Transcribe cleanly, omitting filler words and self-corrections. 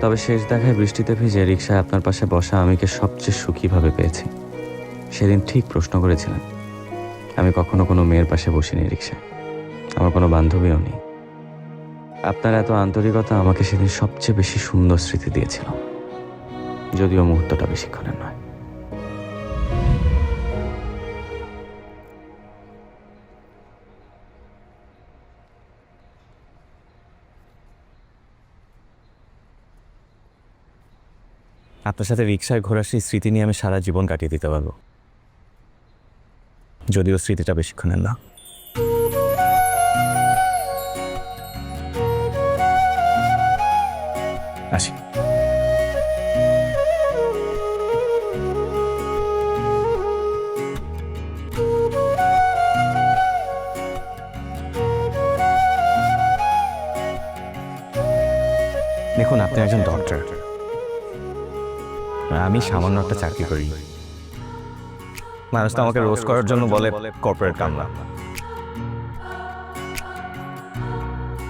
তবে শেষ দেখায় বৃষ্টিতে ভিজে রিকশায় আপনার পাশে বসা আমিকে সবচেয়ে সুখীভাবে পেয়েছি। সেদিন ঠিক প্রশ্ন করেছিলেন, আমি কখনো কোনো মেয়ের পাশে বসিনি রিকশায়, আমার কোনো বান্ধবীও নেই। আপনার এত আন্তরিকতা আমাকে সেদিন সবচেয়ে বেশি সুন্দর স্মৃতি দিয়েছিল, যদিও মুহূর্তটা বেশিক্ষণের নয়। আপনার সাথে রিকশায় ঘোরার সেই স্মৃতি নিয়ে আমি সারা জীবন কাটিয়ে দিতে পারবো, যদিও স্মৃতিটা বেশিক্ষণের না। আসি। দেখুন, আপনি একজন ডক্টর, আমি সামান্য একটা চাকরি করি। মানুষ তো আমাকে রোজ করার জন্য বলে কর্পোরেট কামলা।